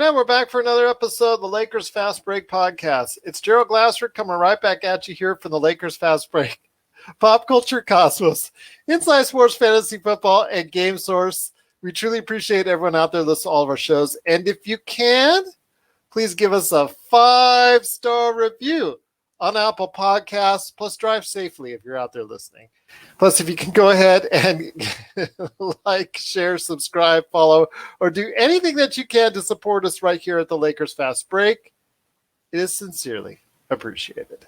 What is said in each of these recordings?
right, we're back for another episode of the Lakers Fast Break podcast. It's Gerald Glasser coming right back at you here from the Lakers Fast Break. Pop Culture Cosmos, Inside Sports Fantasy Football, and Game Source. We truly appreciate everyone out there listening to all of our shows. And if you can, please give us a 5-star review on Apple Podcasts, plus drive safely if you're out there listening. Plus, if you can go ahead and like, share, subscribe, follow, or do anything that you can to support us right here at the Lakers Fast Break, it is sincerely appreciated.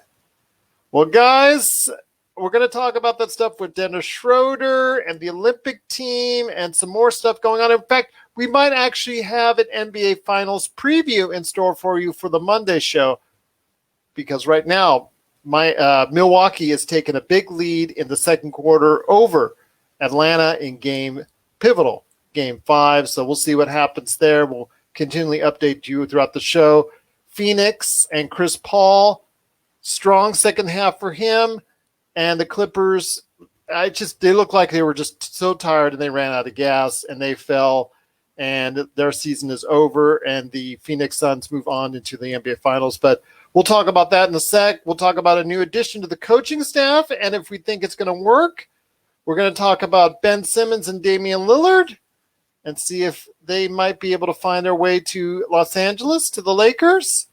Well, guys, we're going to talk about that stuff with Dennis Schroeder and the Olympic team and some more stuff going on. In fact, we might actually have an NBA Finals preview in store for you for the Monday show, because right now, Milwaukee has taken a big lead in the second quarter over Atlanta in pivotal game 5. So we'll see what happens there. We'll continually update you throughout the show. Phoenix and Chris Paul, strong second half for him. And the Clippers, they look like they were just so tired and they ran out of gas and they fell, and their season is over, and the Phoenix Suns move on into the NBA Finals. But we'll talk about that in a sec. We'll talk about a new addition to the coaching staff, and if we think it's going to work, we're going to talk about Ben Simmons and Damian Lillard and see if they might be able to find their way to Los Angeles, to the Lakers.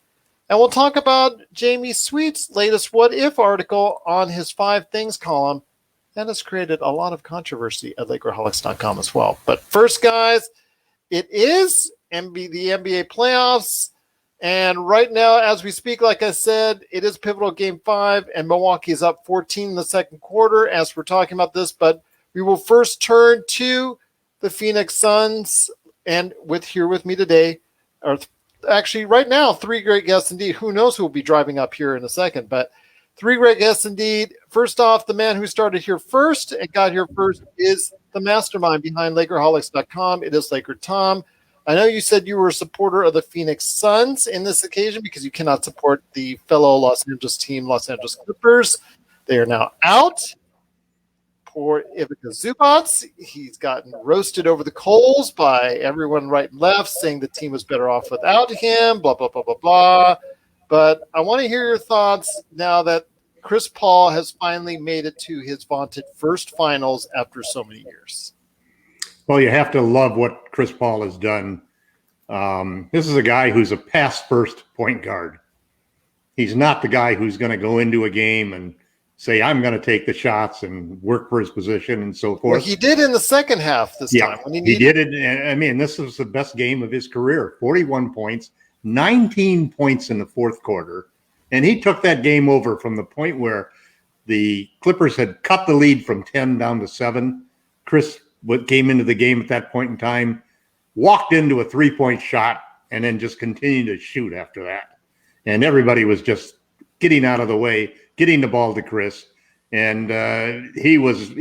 And we'll talk about Jamie Sweet's latest What If article on his 5 Things column. That has created a lot of controversy at Lakerholics.com as well. But first, guys, it is the NBA playoffs. And right now, as we speak, like I said, it is pivotal game 5, and Milwaukee is up 14 in the second quarter as we're talking about this. But we will first turn to the Phoenix Suns. And here with me today are actually right now 3 great guests indeed. Who knows who will be driving up here in a second, but 3 great guests indeed. First off, the man who started here first and got here first is the mastermind behind Lakerholics.com. It is Laker Tom. I know you said you were a supporter of the Phoenix Suns in this occasion because you cannot support the fellow Los Angeles team, Los Angeles Clippers. They are now out. Poor Ivica Zubac. He's gotten roasted over the coals by everyone right and left, saying the team was better off without him, blah, blah, blah, blah, blah. But I want to hear your thoughts now that Chris Paul has finally made it to his vaunted first finals after so many years. Well, you have to love what Chris Paul has done. This is a guy who's a pass-first point guard. He's not the guy who's going to go into a game and say, I'm going to take the shots and work for his position and so forth. Well, he did in the second half this time. When he did it. I mean, this was the best game of his career. 41 points, 19 points in the fourth quarter. And he took that game over from the point where the Clippers had cut the lead from 10 down to 7. Chris came into the game at that point in time, walked into a 3-point shot, and then just continued to shoot after that. And everybody was just getting out of the way, getting the ball to Chris. And he was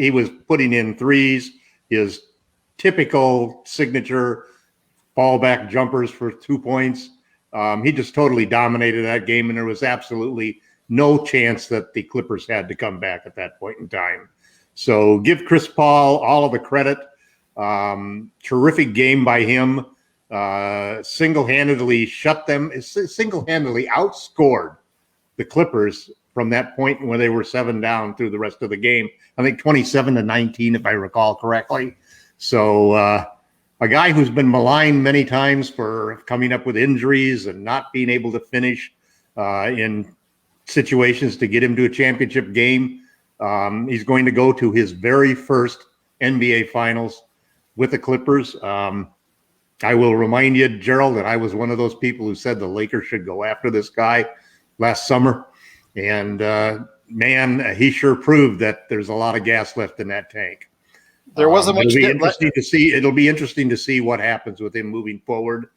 putting in threes, his typical signature fallback jumpers for 2 points. He just totally dominated that game, and there was absolutely no chance that the Clippers had to come back at that point in time. So give Chris Paul all of the credit. Terrific game by him. Single-handedly outscored the Clippers from that point where they were 7 down through the rest of the game. I think 27-19, if I recall correctly. So a guy who's been maligned many times for coming up with injuries and not being able to finish in situations to get him to a championship game. He's going to go to his very first NBA Finals with the Clippers. I will remind you, Gerald, that I was one of those people who said the Lakers should go after this guy last summer. And, man, he sure proved that there's a lot of gas left in that tank. There wasn't much. It'll be interesting to see what happens with him moving forward.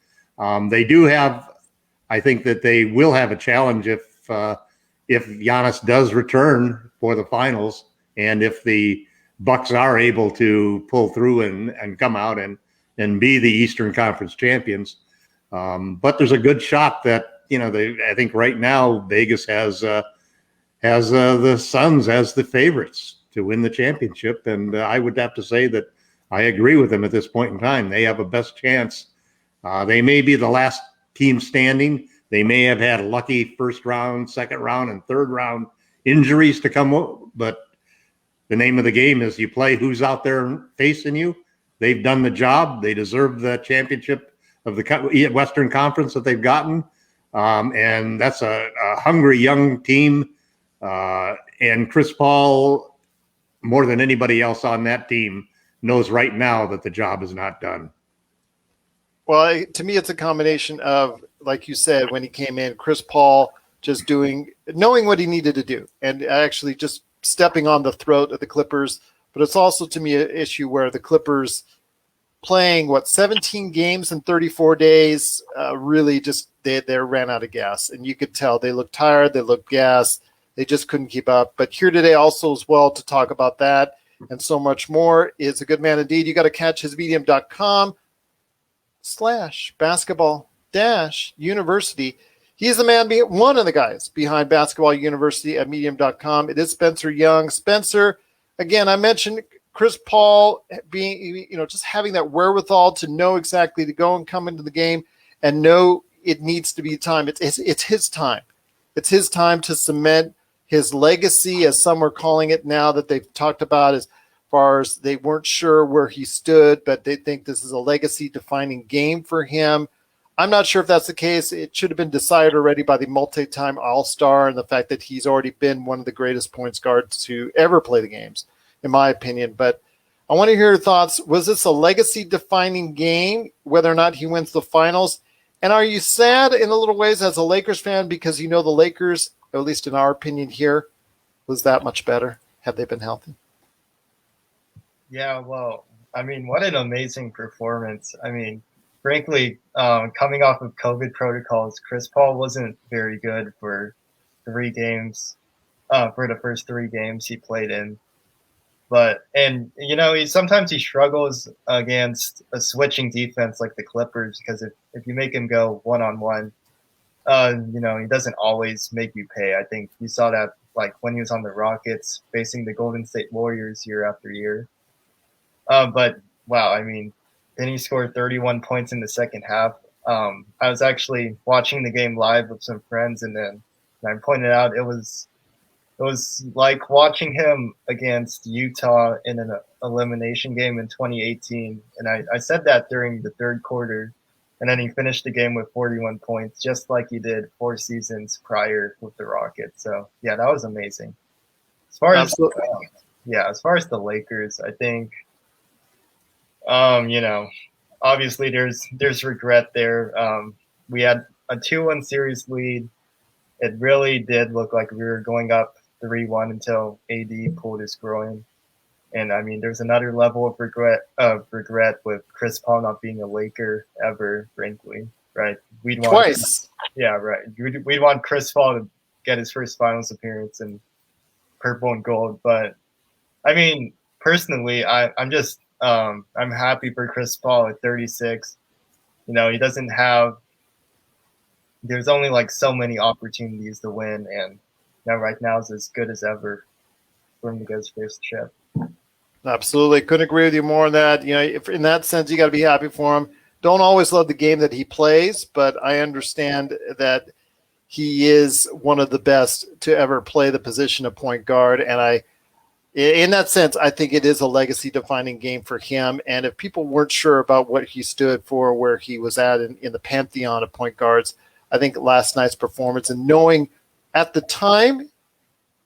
They do have, I think that they will have a challenge if Giannis does return for the finals, and if the Bucks are able to pull through and come out and be the Eastern Conference champions. But there's a good shot that, I think right now Vegas has the Suns as the favorites to win the championship. And I would have to say that I agree with them at this point in time. They have a best chance. They may be the last team standing. They may have had lucky first round, second round, and third round injuries to come up, but the name of the game is you play who's out there facing you. They've done the job. They deserve the championship of the Western Conference that they've gotten. And that's a hungry young team. And Chris Paul, more than anybody else on that team, knows right now that the job is not done. Well, to me, it's a combination of, like you said, when he came in, Chris Paul just knowing what he needed to do and actually just stepping on the throat of the Clippers. But it's also, to me, an issue where the Clippers playing, 17 games in 34 days, really just they ran out of gas. And you could tell they looked tired, they looked gassed, they just couldn't keep up. But here today also as well to talk about that and so much more is a good man indeed. You got to catch his medium.com/basketball-university. He's the man, one of the guys behind Basketball University at medium.com. It is Spencer Young. Spencer, again, I mentioned Chris Paul being, just having that wherewithal to know exactly to go and come into the game and know it needs to be time. It's his time. It's his time to cement his legacy, as some are calling it now that they've talked about, as far as they weren't sure where he stood, but they think this is a legacy-defining game for him. I'm not sure if that's the case. It should have been decided already by the multi-time All-Star and the fact that he's already been one of the greatest points guards to ever play the games, in my opinion. But I want to hear your thoughts. Was this a legacy-defining game, whether or not he wins the finals? And are you sad in a little ways as a Lakers fan because the Lakers, at least in our opinion here, was that much better had they been healthy? Yeah, well, what an amazing performance. Frankly, coming off of COVID protocols, Chris Paul wasn't very good for 3 games, for the first 3 games he played in. Sometimes he struggles against a switching defense like the Clippers because if you make him go one-on-one, he doesn't always make you pay. I think you saw that like when he was on the Rockets facing the Golden State Warriors year after year. But wow, then he scored 31 points in the second half. I was actually watching the game live with some friends, and then I pointed out it was like watching him against Utah in an elimination game in 2018. And I said that during the third quarter, and then he finished the game with 41 points, just like he did 4 seasons prior with the Rockets. So yeah, that was amazing. As far as the Lakers, I think. Obviously there's regret there. We had a 2-1 series lead. It really did look like we were going up 3-1 until AD pulled his groin. And there's another level of regret with Chris Paul not being a Laker ever, frankly, right? Twice. Yeah, right. We'd want Chris Paul to get his first finals appearance in purple and gold. But personally, I'm happy for Chris Paul at 36. He doesn't have. There's only like so many opportunities to win, and right now is as good as ever for him to get his first chip. Absolutely, couldn't agree with you more on that. If in that sense, you got to be happy for him. Don't always love the game that he plays, but I understand that he is one of the best to ever play the position of point guard, and in that sense, I think it is a legacy-defining game for him. And if people weren't sure about what he stood for, where he was at in the pantheon of point guards, I think last night's performance and knowing at the time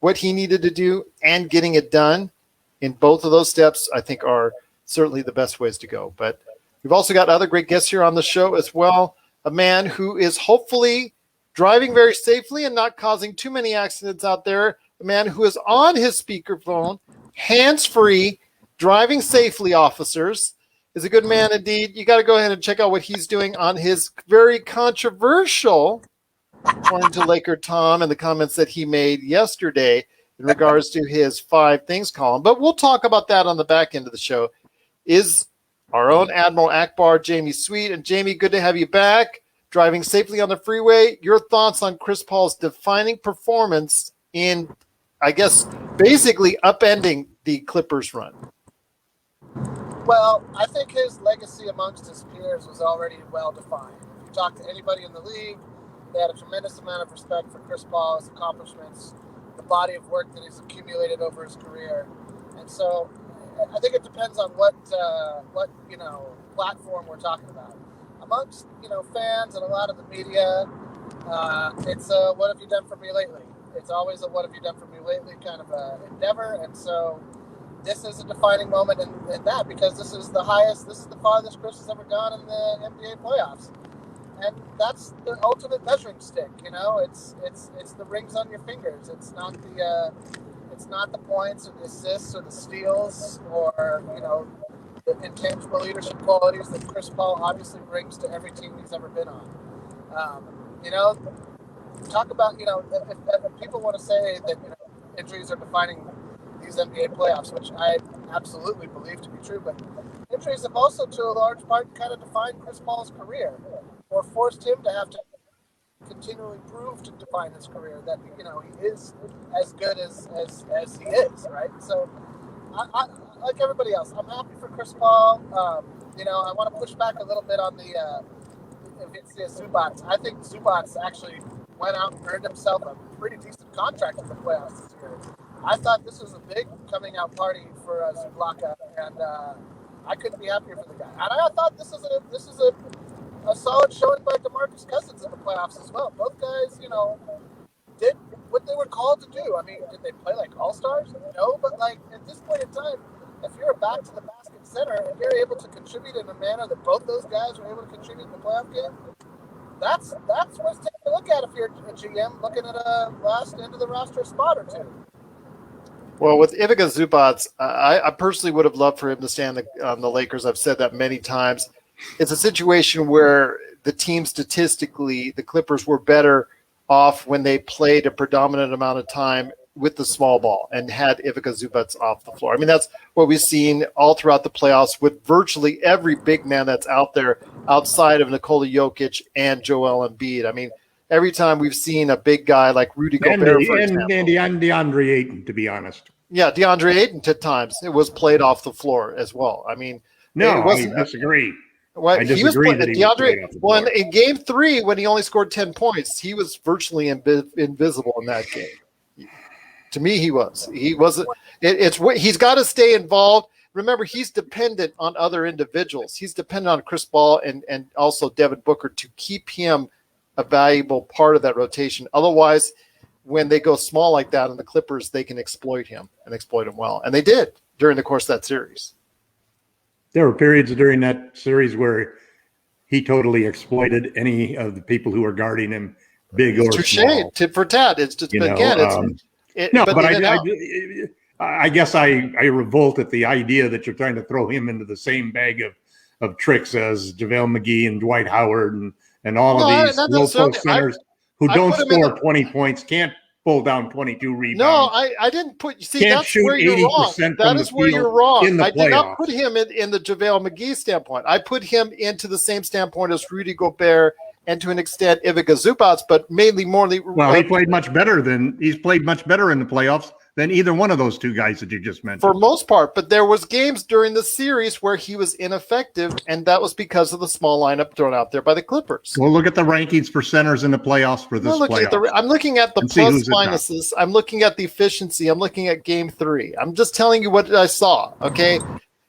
what he needed to do and getting it done in both of those steps, I think are certainly the best ways to go. But we've also got other great guests here on the show as well. A man who is hopefully driving very safely and not causing too many accidents out there. A man who is on his speakerphone, hands-free, driving safely, officers, is a good man indeed. You got to go ahead and check out what he's doing on his very controversial, according to Laker Tom and the comments that he made yesterday in regards to his 5 things column. But we'll talk about that on the back end of the show. Is our own Admiral Akbar, Jamie Sweet. And Jamie, good to have you back, driving safely on the freeway. Your thoughts on Chris Paul's defining performance in, I guess, basically upending the Clippers run? Well, I think his legacy amongst his peers was already well defined. If you talk to anybody in the league, they had a tremendous amount of respect for Chris Paul, his accomplishments, the body of work that he's accumulated over his career. And so I think it depends on what platform we're talking about. Amongst fans and a lot of the media, it's what have you done for me lately? It's always a what have you done for me lately kind of endeavor. And so this is a defining moment in that, because this is the farthest Chris has ever gone in the NBA playoffs. And that's the ultimate measuring stick, it's the rings on your fingers. It's not the points or the assists or the steals or, the intangible leadership qualities that Chris Paul obviously brings to every team he's ever been on. Talk about, if people want to say that, injuries are defining these NBA playoffs, which I absolutely believe to be true, but injuries have also, to a large part, kind of defined Chris Paul's career, or forced him to have to continually prove to define his career that, he is as good as he is, right? So, I like everybody else, I'm happy for Chris Paul. I want to push back a little bit on the Zubats. I think Zubats actually went out and earned himself a pretty decent contract in the playoffs this year. I thought this was a big coming out party for Zublaka, and I couldn't be happier for the guy. And I thought this is a solid showing by DeMarcus Cousins in the playoffs as well. Both guys, did what they were called to do. I mean, did they play like all-stars? No, but at this point in time, if you're a back to the basket center and you're able to contribute in a manner that both those guys were able to contribute in the playoff game, that's worth taking a look at if you're a GM looking at a last end of the roster spot or two. Well, with Ivica Zubac, I personally would have loved for him to stand on the Lakers. I've said that many times. It's a situation where the team statistically, the Clippers were better off when they played a predominant amount of time with the small ball and had Ivica Zubac off the floor. I mean, that's what we've seen all throughout the playoffs with virtually every big man that's out there outside of Nikola Jokic and Joel Embiid. I mean, every time we've seen a big guy like Rudy Gobert, for example. And DeAndre Ayton, to be honest. Yeah, DeAndre Ayton at times it was played off the floor as well. I mean, I disagree. Well, I disagree that he was played off the floor. In Game 3, when he only scored 10 points, he was virtually invisible in that game. To me, he was. He wasn't. He's got to stay involved. Remember, he's dependent on other individuals. He's dependent on Chris Paul and also Devin Booker to keep him a valuable part of that rotation. Otherwise, when they go small like that in the Clippers, they can exploit him and exploit him well. And they did during the course of that series. There were periods during that series where he totally exploited any of the people who were guarding him, big or small. Tit for tat. It's just, I guess I revolt at the idea that you're trying to throw him into the same bag of tricks as JaVale McGee and Dwight Howard and all of these low-post centers who don't score 20 points, can't pull down 22 rebounds. No, I didn't put – see, can't that's shoot where you're wrong. That is where you're wrong. I did not put him in the JaVale McGee standpoint. I put him into the same standpoint as Rudy Gobert and to an extent Ivica Zubac, but mainly more. Well, he's played much better in the playoffs than either one of those two guys that you just mentioned. For most part, but there was games during the series where he was ineffective, and that was because of the small lineup thrown out there by the Clippers. Well, look at the rankings for centers in the playoffs for this playoff. I'm looking at the plus minuses. I'm looking at the efficiency. I'm looking at Game 3. I'm just telling you what I saw, okay?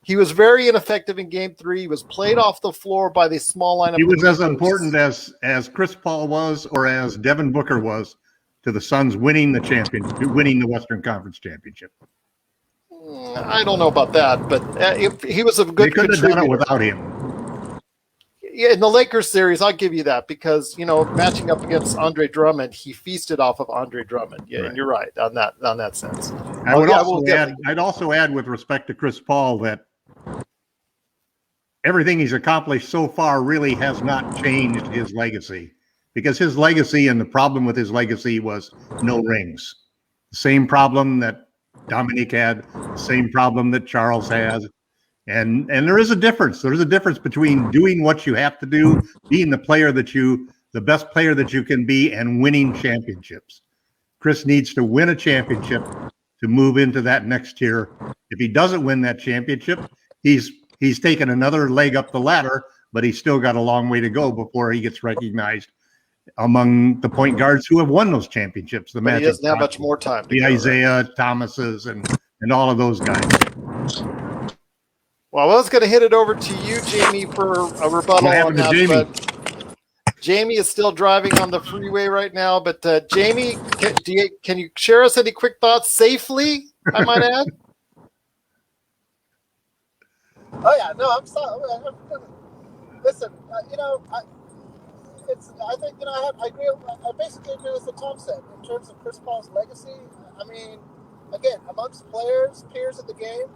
He was very ineffective in Game 3. He was played off the floor by the small lineup. He was as important as Chris Paul was or as Devin Booker was to the Suns winning the Western Conference Championship. I don't know about that, but if he was a good contributor. They could have done it without him. Yeah, in the Lakers series, I'll give you that because, matching up against Andre Drummond, he feasted off of Andre Drummond. Yeah, right. And you're right on that sense. I'd also add with respect to Chris Paul that everything he's accomplished so far really has not changed his legacy. Because his legacy and the problem with his legacy was no rings. The same problem that Dominique had, the same problem that Charles has. And there is a difference. There's a difference between doing what you have to do, being the best player that you can be, and winning championships. Chris needs to win a championship to move into that next tier. If he doesn't win that championship, he's taken another leg up the ladder but he's still got a long way to go before he gets recognized among the point guards who have won those championships. The But Magic, he doesn't have much more time. the Isaiah Thomases, and all of those guys. Well, I was going to hit it over to you, Jamie, for a rebuttal on that. Jamie? But Jamie is still driving on the freeway right now. But Jamie, can you share us any quick thoughts safely, I might add? Oh yeah, no, I'm sorry. Listen, I think I agree. I basically agree with what Tom said in terms of Chris Paul's legacy. I mean, again, amongst players, peers of the game,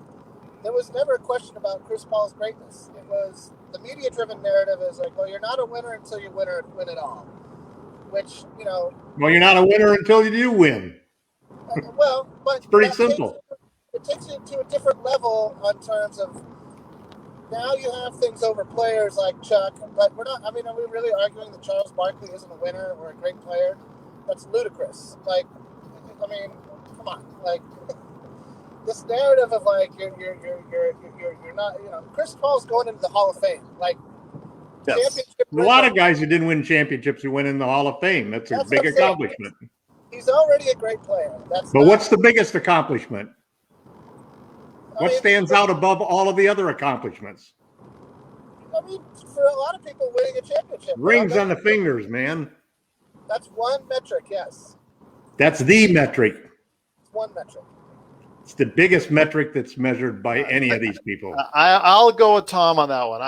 there was never a question about Chris Paul's greatness. It was the media-driven narrative is like, well, you're not a winner until you win it all. Which Well, you're not a winner until you do win. Well, but it's pretty simple. It takes you to a different level in terms of now you have things over players like Chuck, but we're not. I mean, are we really arguing that Charles Barkley isn't a winner or a great player? That's ludicrous. Like, I mean, come on. Like, this narrative of like you're not. Chris Paul's going into the Hall of Fame. Like, yes. A lot of guys who didn't win championships who went in the Hall of Fame. That's a big accomplishment. He's already a great player. But what's the biggest accomplishment? What stands out above all of the other accomplishments? I mean, for a lot of people, winning a championship. Rings on the fingers, man. That's one metric, yes. That's the metric. It's one metric. It's the biggest metric that's measured by any of these people. I'll go with Tom on that one.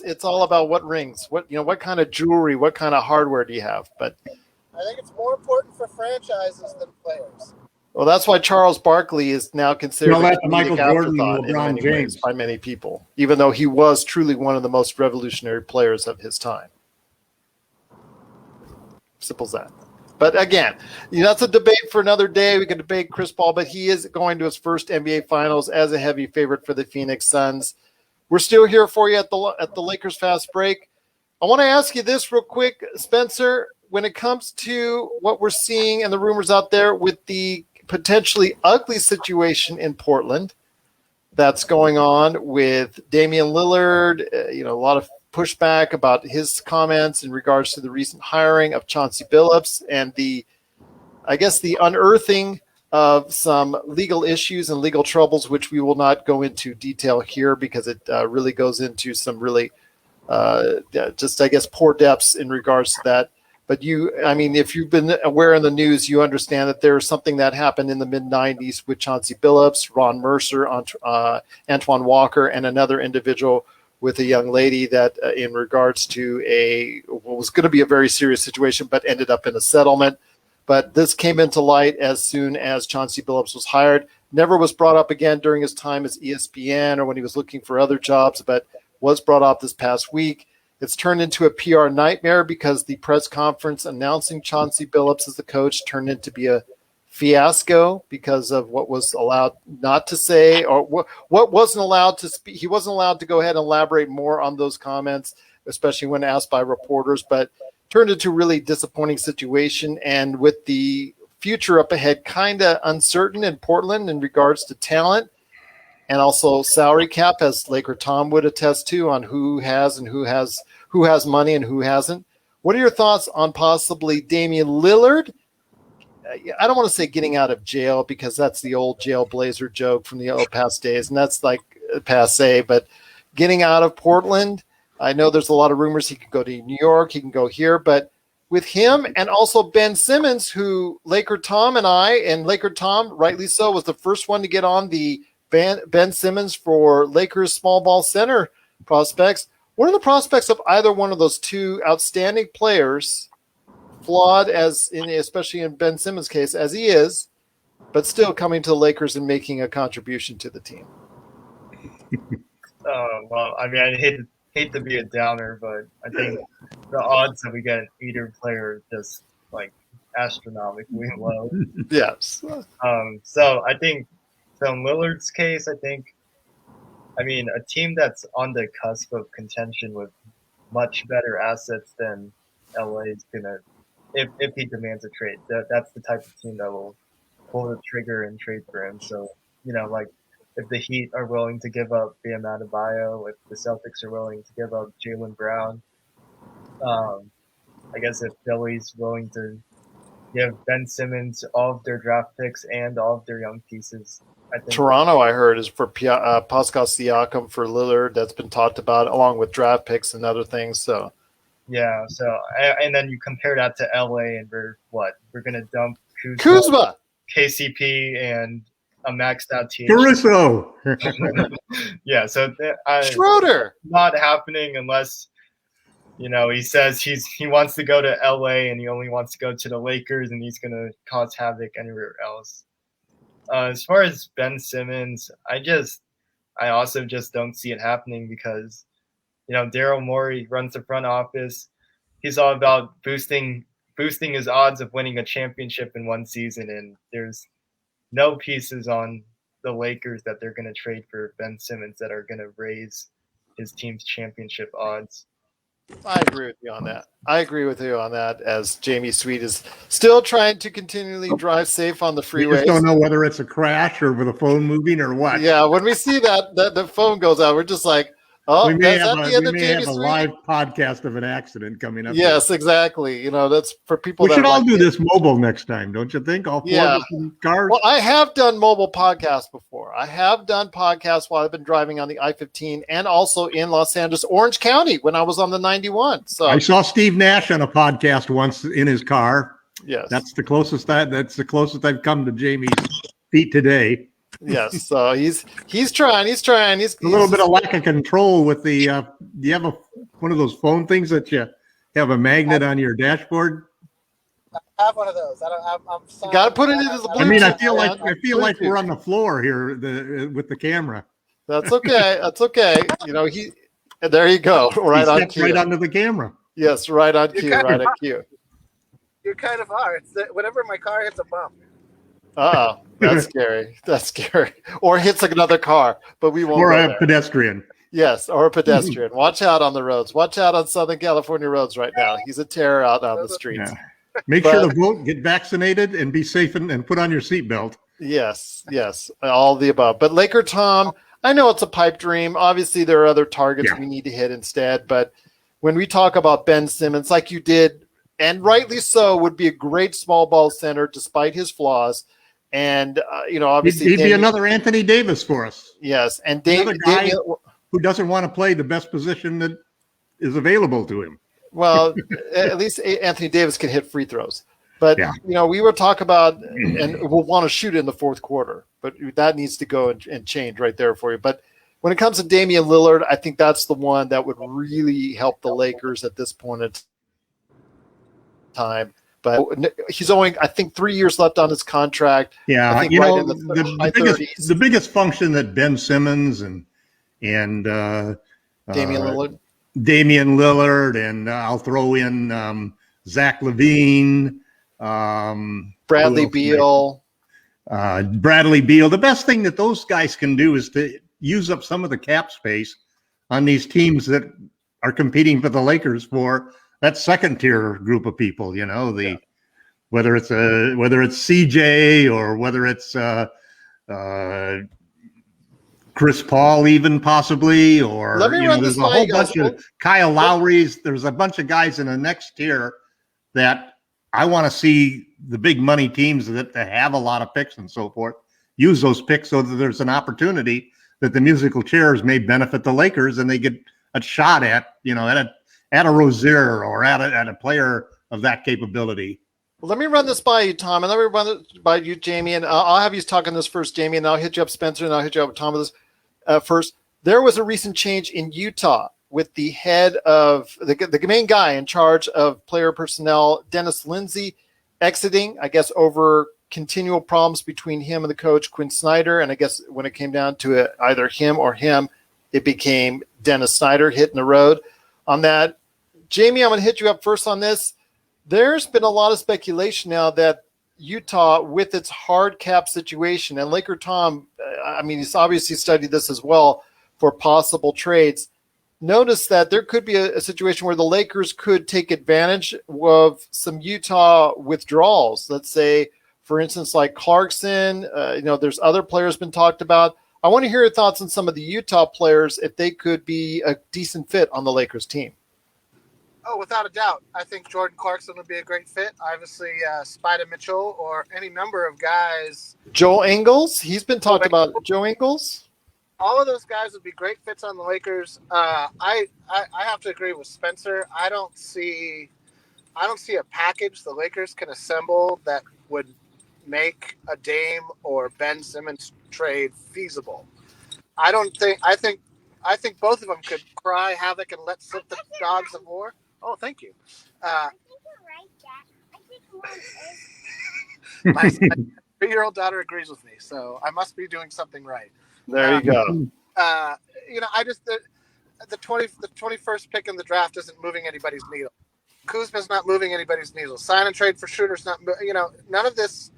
It's all about what rings, what kind of jewelry, what kind of hardware do you have? But I think it's more important for franchises than players. Well, that's why Charles Barkley is now considered a Michael Jordan and LeBron James by many people, even though he was truly one of the most revolutionary players of his time. Simple as that. But again, that's a debate for another day. We can debate Chris Paul, but he is going to his first NBA Finals as a heavy favorite for the Phoenix Suns. We're still here for you at the Lakers Fast Break. I want to ask you this real quick, Spencer. When it comes to what we're seeing and the rumors out there with the potentially ugly situation in Portland that's going on with Damian Lillard, a lot of pushback about his comments in regards to the recent hiring of Chauncey Billups and the unearthing of some legal issues and legal troubles, which we will not go into detail here because it really goes into some really poor depths in regards to that. But if you've been aware in the news, you understand that there is something that happened in the mid-'90s with Chauncey Billups, Ron Mercer, Antoine Walker, and another individual with a young lady that in regards to what was going to be a very serious situation, but ended up in a settlement. But this came into light as soon as Chauncey Billups was hired. Never was brought up again during his time as ESPN or when he was looking for other jobs, but was brought up this past week. It's turned into a PR nightmare because the press conference announcing Chauncey Billups as the coach turned into be a fiasco because of what was allowed not to say or what wasn't allowed to speak. He wasn't allowed to go ahead and elaborate more on those comments, especially when asked by reporters, but turned into a really disappointing situation. And with the future up ahead kind of uncertain in Portland in regards to talent, and also salary cap, as Laker Tom would attest to, on who has money and who hasn't. What are your thoughts on possibly Damian Lillard? I don't want to say getting out of jail because that's the old jail blazer joke from the old past days, and that's like passe. But getting out of Portland, I know there's a lot of rumors he could go to New York, he can go here, but with him and also Ben Simmons, who Laker Tom rightly so, was the first one to get on the Ben Simmons for Lakers small ball center prospects. What are the prospects of either one of those two outstanding players, flawed especially in Ben Simmons' case, as he is, but still coming to the Lakers and making a contribution to the team? Well, I mean, I hate to be a downer, but I think the odds that we get either player are just like astronomically low. Yes. So I think, so in Lillard's case, I mean, a team that's on the cusp of contention with much better assets than LA is gonna, if he demands a trade, that's the type of team that will pull the trigger and trade for him. So, like if the Heat are willing to give up Bam Adebayo, if the Celtics are willing to give up Jaylen Brown. I guess if Philly's willing to give Ben Simmons all of their draft picks and all of their young pieces. I think Toronto, I heard, is for Pascal Siakam for Lillard. That's been talked about, along with draft picks and other things. So, yeah. So, and then you compare that to LA, and we're going to dump Kuzma, KCP, and a maxed out team. Caruso. Yeah. So Schroeder. Not happening unless, he says he wants to go to LA and he only wants to go to the Lakers and he's going to cause havoc anywhere else. As far as Ben Simmons, I also just don't see it happening because, Daryl Morey runs the front office. He's all about boosting his odds of winning a championship in one season, and there's no pieces on the Lakers that they're going to trade for Ben Simmons that are going to raise his team's championship odds. I agree with you on that. As Jamie Sweet is still trying to continually drive safe on the freeways. We just don't know whether it's a crash or with a phone moving or what. Yeah, when we see that the phone goes out, we're just like, oh, we may have a live podcast of an accident coming up. Yes, exactly. That's for people. We should all do this mobile next time, don't you think? All four of us in cars. Well, I have done mobile podcasts before. I have done podcasts while I've been driving on the I-15 and also in Los Angeles, Orange County when I was on the 91. So I saw Steve Nash on a podcast once in his car. Yes, that's the closest I've come to Jamie's feet today. Yes, so he's trying. He's a little bit of lack of control with the. Do you have one of those phone things that you have a magnet on your dashboard? I have one of those. I'm sorry. Got to put it into the Bluetooth. I mean, I feel like we're on the floor here with the camera. That's okay. That's okay. There you go. Right on cue. Right onto the camera. Yes, right on cue. Right on cue. You kind of are. It's whenever my car hits a bump. Oh, that's scary. That's scary. Or hits like another car, but we won't. Or a pedestrian. Yes, or a pedestrian. Watch out on the roads. Watch out on Southern California roads right now. He's a terror out on the streets. Yeah. Make sure to vote, get vaccinated, and be safe and put on your seatbelt. Yes, all of the above. But Laker Tom, I know it's a pipe dream. Obviously, there are other targets we need to hit instead. But when we talk about Ben Simmons, like you did, and rightly so, would be a great small ball center despite his flaws. And, obviously, he'd be another Anthony Davis for us. Yes. And Damian, who doesn't want to play the best position that is available to him. Well, at least Anthony Davis can hit free throws. But, we were talking about, and we'll want to shoot in the fourth quarter, but that needs to go and change right there for you. But when it comes to Damian Lillard, I think that's the one that would really help the Lakers at this point in time. But he's only, I think, 3 years left on his contract. Yeah, I think the biggest function that Ben Simmons and Damian Lillard, and I'll throw in Zach LaVine, Bradley Beal. The best thing that those guys can do is to use up some of the cap space on these teams that are competing for the Lakers for that second tier group of people, whether it's CJ or whether it's Chris Paul, even possibly, or there's a whole bunch of Kyle Lowry's. There's a bunch of guys in the next tier that I want to see the big money teams that have a lot of picks and so forth use those picks so that there's an opportunity that the musical chairs may benefit the Lakers and they get a shot at a Rozier or at a player of that capability. Well, let me run this by you, Tom, and let me run it by you, Jamie, and I'll have you talking this first, Jamie, and I'll hit you up, Spencer, and I'll hit you up, Tom, with this first. There was a recent change in Utah with the head of the main guy in charge of player personnel, Dennis Lindsey, exiting, I guess, over continual problems between him and the coach, Quinn Snyder, and I guess when it came down to it, either him or him, it became Dennis Snyder hitting the road on that. Jamie, I'm going to hit you up first on this. There's been a lot of speculation now that Utah, with its hard cap situation, and Laker Tom, he's obviously studied this as well for possible trades. Notice that there could be a situation where the Lakers could take advantage of some Utah withdrawals. Let's say, for instance, like Clarkson. There's other players been talked about. I want to hear your thoughts on some of the Utah players if they could be a decent fit on the Lakers team. Oh, without a doubt. I think Jordan Clarkson would be a great fit. Obviously, Spider Mitchell or any number of guys. Joe Ingles, he's been talked about. Joe Ingles? All of those guys would be great fits on the Lakers. I have to agree with Spencer. I don't see a package the Lakers can assemble that would make a Dame or Ben Simmons trade feasible. I think both of them could cry havoc and let slip the dogs of war. Oh, thank you. My 3-year-old daughter agrees with me, so I must be doing something right. There you go. I just the 21st pick in the draft isn't moving anybody's needle. Kuzma's not moving anybody's needle. Sign and trade for Schroeder's not. None of this.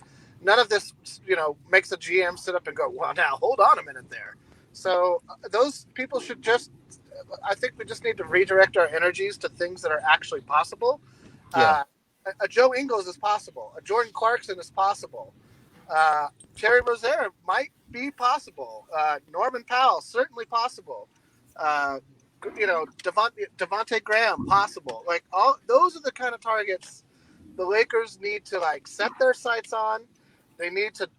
Makes a GM sit up and go, well, now hold on a minute there. So those people should just. I think we just need to redirect our energies to things that are actually possible. Yeah. A Joe Ingles is possible. A Jordan Clarkson is possible. Terry Rozier might be possible. Norman Powell, certainly possible. Devontae Graham, possible. Like all those are the kind of targets the Lakers need to set their sights on. They need to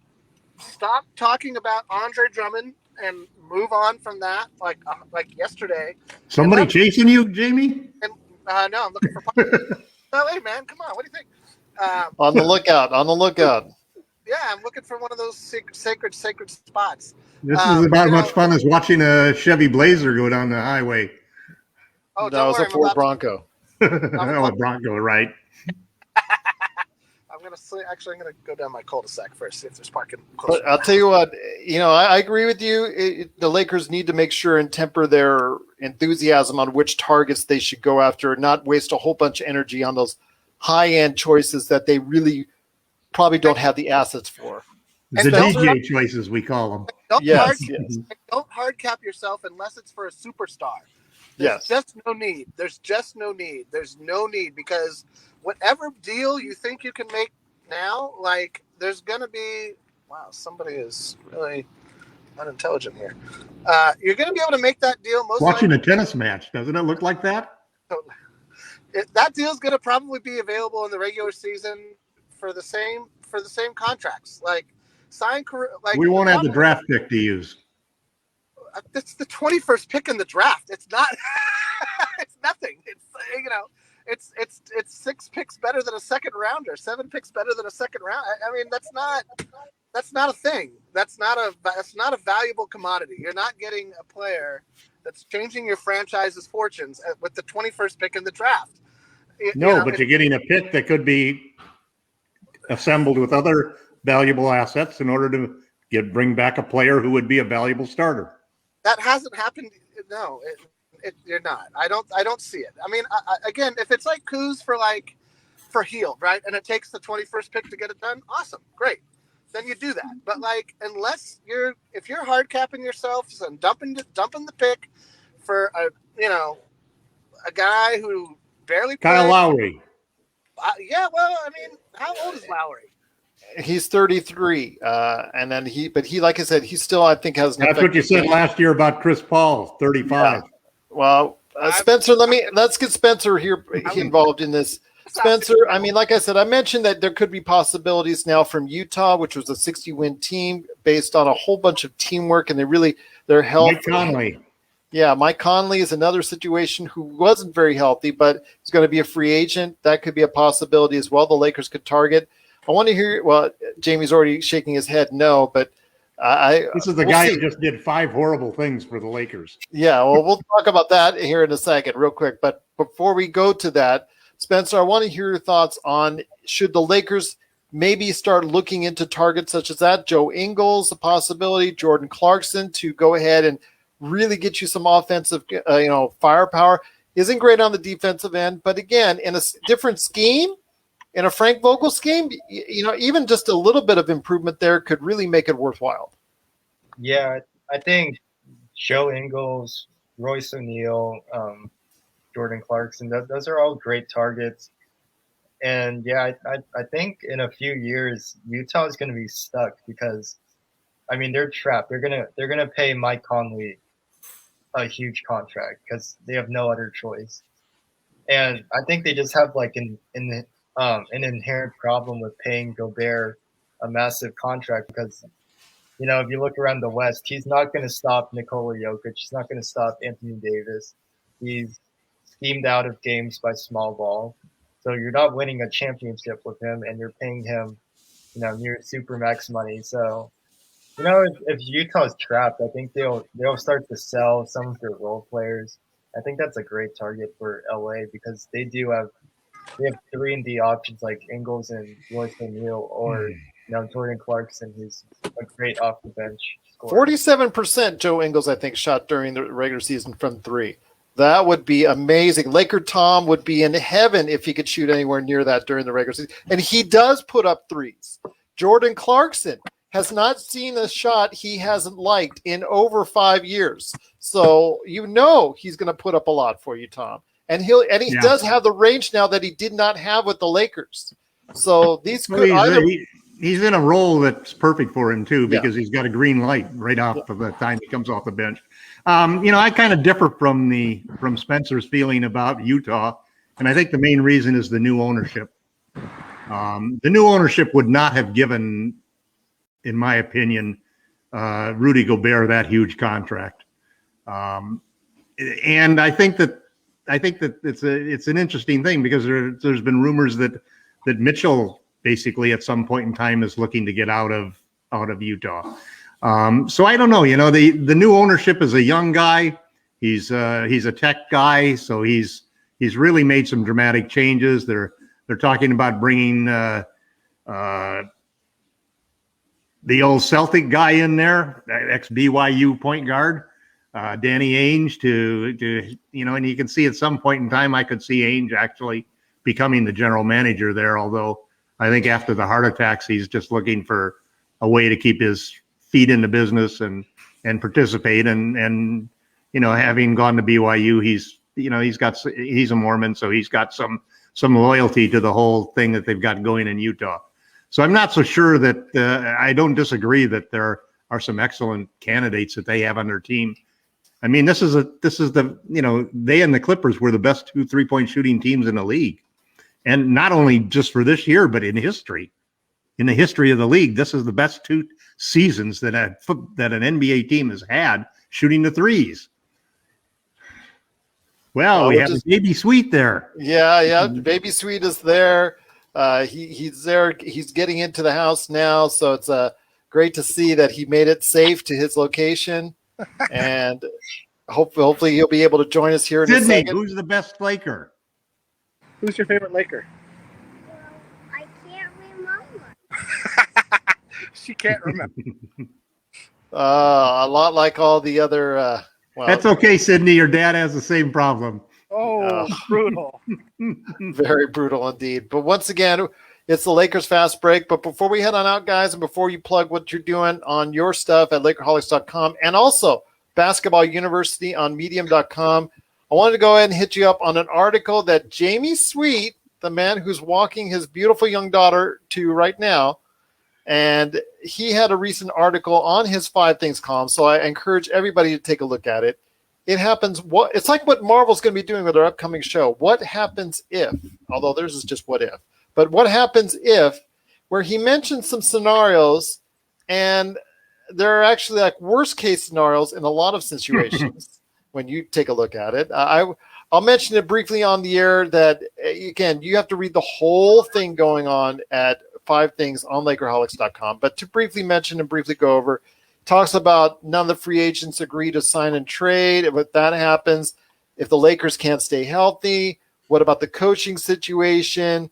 stop talking about Andre Drummond and move on from that. Like yesterday. Somebody chasing you, Jamie? And no, I'm looking for. No, hey man, come on. What do you think? On the lookout. Yeah, I'm looking for one of those sacred spots. This is about as much fun as watching a Chevy Blazer go down the highway. Oh, that was a Ford Bronco. A Bronco, right? I'm gonna go down my cul-de-sac first, see if there's parking. But I'll tell you what, I agree with you. The Lakers need to make sure and temper their enthusiasm on which targets they should go after, not waste a whole bunch of energy on those high-end choices that they really probably don't have the assets for. The DJ choices, we call them. Don't hard cap yourself unless it's for a superstar. There's just no need. There's no need because whatever deal you think you can make now, there's going to be – wow, somebody is really unintelligent here. You're going to be able to make that deal most Watching a tennis match, doesn't it look like that? That deal is going to probably be available in the regular season for the same contracts. We won't have the draft pick to use. It's the 21st pick in the draft. It's not. It's nothing. It's 6 picks better than a second rounder. 7 picks better than a second round. I mean, that's not a thing. That's not a valuable commodity. You're not getting a player that's changing your franchise's fortunes with the 21st pick in the draft. But you're getting a pick that could be assembled with other valuable assets in order to bring back a player who would be a valuable starter. That hasn't happened. No, you're not. I don't see it. I mean, again, if it's like Kuz for Hield, right, and it takes the 21st pick to get it done, awesome, great. Then you do that. But if you're hard capping yourself and dumping the pick for a guy who barely played. Kyle Lowry. Yeah, well, I mean, how old is Lowry? He's 33, and then he, like I said, he still, I think, has. That's what you said last year about Chris Paul, 35. Yeah. Well, Spencer, let's get Spencer here involved in this. Spencer, I mean, like I said, I mentioned that there could be possibilities now from Utah, which was a 60-win team based on a whole bunch of teamwork, and their health. Mike Conley. Yeah, Mike Conley is another situation who wasn't very healthy, but he's going to be a free agent. That could be a possibility as well. The Lakers could target. I want to hear. Well, Jamie's already shaking his head no, but this is the guy who just did 5 horrible things for the Lakers. Yeah, well, we'll talk about that here in a second, real quick. But before we go to that, Spencer, I want to hear your thoughts on should the Lakers maybe start looking into targets such as that? Joe Ingles, a possibility. Jordan Clarkson to go ahead and really get you some offensive, firepower. Isn't great on the defensive end, but again, in a different scheme. In a Frank Vogel scheme, even just a little bit of improvement there could really make it worthwhile. Yeah, I think Joe Ingles, Royce O'Neal, Jordan Clarkson, those are all great targets. And, yeah, I think in a few years, Utah is going to be stuck because I mean, they're trapped. They're gonna pay Mike Conley a huge contract because they have no other choice. And I think they just have like an inherent problem with paying Gobert a massive contract because, you know, if you look around the West, he's not going to stop Nikola Jokic. He's not going to stop Anthony Davis. He's schemed out of games by small ball. So you're not winning a championship with him, and you're paying him, you know, near super max money. So, you know, if Utah's trapped, I think they'll start to sell some of their role players. I think that's a great target for LA because they have 3-and-D options like Ingles and Royce O'Neal, or you know, Jordan Clarkson, who's a great off the bench scorer. 47% Joe Ingles, I think, shot during the regular season from three. That would be amazing. Laker Tom would be in heaven if he could shoot anywhere near that during the regular season. And he does put up threes. Jordan Clarkson has not seen a shot he hasn't liked in over 5 years. So you know he's going to put up a lot for you, Tom. And he does have the range now that he did not have with the Lakers. So these could he's in a role that's perfect for him too, because he's got a green light right off of the time he comes off the bench. You know, I kind of differ from Spencer's feeling about Utah, and I think the main reason is the new ownership. The new ownership would not have given, in my opinion, Rudy Gobert that huge contract. And I think that it's an interesting thing because there's been rumors that Mitchell basically at some point in time is looking to get out of Utah. So I don't know. You know, the new ownership is a young guy. He's a tech guy, so he's really made some dramatic changes. They're talking about bringing the old Celtic guy in there, ex BYU point guard, Danny Ainge, to you know, and you can see at some point in time I could see Ainge actually becoming the general manager there. Although I think after the heart attacks, he's just looking for a way to keep his feet in the business and participate. And you know, having gone to BYU, he's a Mormon, so he's got some loyalty to the whole thing that they've got going in Utah. So I'm not so sure that I don't disagree that there are some excellent candidates that they have on their team. I mean, this is the, you know, they and the Clippers were the best 2 3-point shooting teams in the league. And not only just for this year, but in history. In the history of the league, this is the best 2 seasons that an NBA team has had shooting the threes. Well, we have Baby Sweet there. Yeah. Baby Sweet is there. He's there. He's getting into the house now. So it's great to see that he made it safe to his location. And hopefully he'll be able to join us here in a second. Who's the best Laker? Who's your favorite Laker? I can't remember. She can't remember. A lot like all the other. Well, that's okay, Sydney. Your dad has the same problem. Oh, brutal. Very brutal indeed. But once again, it's the Lakers Fast Break. But before we head on out, guys, and before you plug what you're doing on your stuff at Lakerholics.com and also Basketball University on Medium.com, I wanted to go ahead and hit you up on an article that Jamie Sweet, the man who's walking his beautiful young daughter to right now, and he had a recent article on his 5 Things column. So I encourage everybody to take a look at it. It happens. It's like what Marvel's going to be doing with their upcoming show. What happens if? Although theirs is just what if. But what happens if? Where he mentions some scenarios, and there are actually like worst case scenarios in a lot of situations. When you take a look at it, I'll mention it briefly on the air that, again, you have to read the whole thing going on at 5 Things on Lakerholics.com. But to briefly mention and briefly go over, talks about none of the free agents agree to sign and trade. If that happens, if the Lakers can't stay healthy, what about the coaching situation?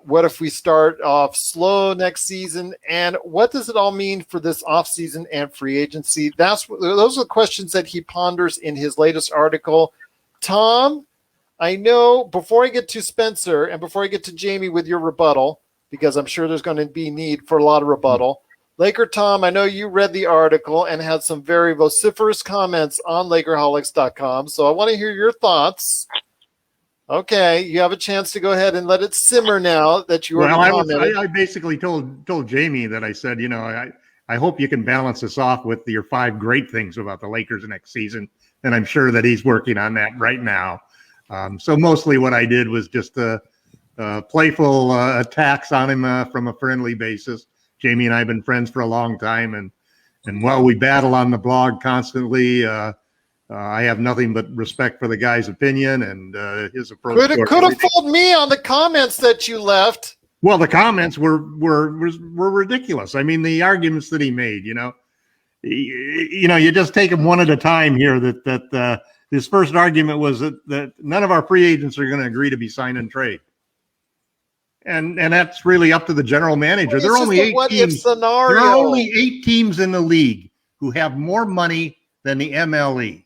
What if we start off slow next season? And what does it all mean for this offseason and free agency? Those are the questions that he ponders in his latest article. Tom, I know before I get to Spencer and before I get to Jamie with your rebuttal, because I'm sure there's going to be need for a lot of rebuttal, Laker Tom, I know you read the article and had some very vociferous comments on Lakerholics.com. So I want to hear your thoughts. Okay, you have a chance to go ahead and let it simmer now that you already commented. I basically told Jamie that I said, you know, I hope you can balance this off with your 5 great things about the Lakers next season. And I'm sure that he's working on that right now. So mostly what I did was just playful attacks on him from a friendly basis. Jamie and I have been friends for a long time. And while we battle on the blog constantly, I have nothing but respect for the guy's opinion and his approach. Could have fooled me on the comments that you left. Well, the comments were ridiculous. I mean, the arguments that he made, you just take them one at a time here. That his first argument was that none of our free agents are going to agree to be sign and trade, and that's really up to the general manager. There are only 8 teams. There are only 8 teams in the league who have more money than the MLE.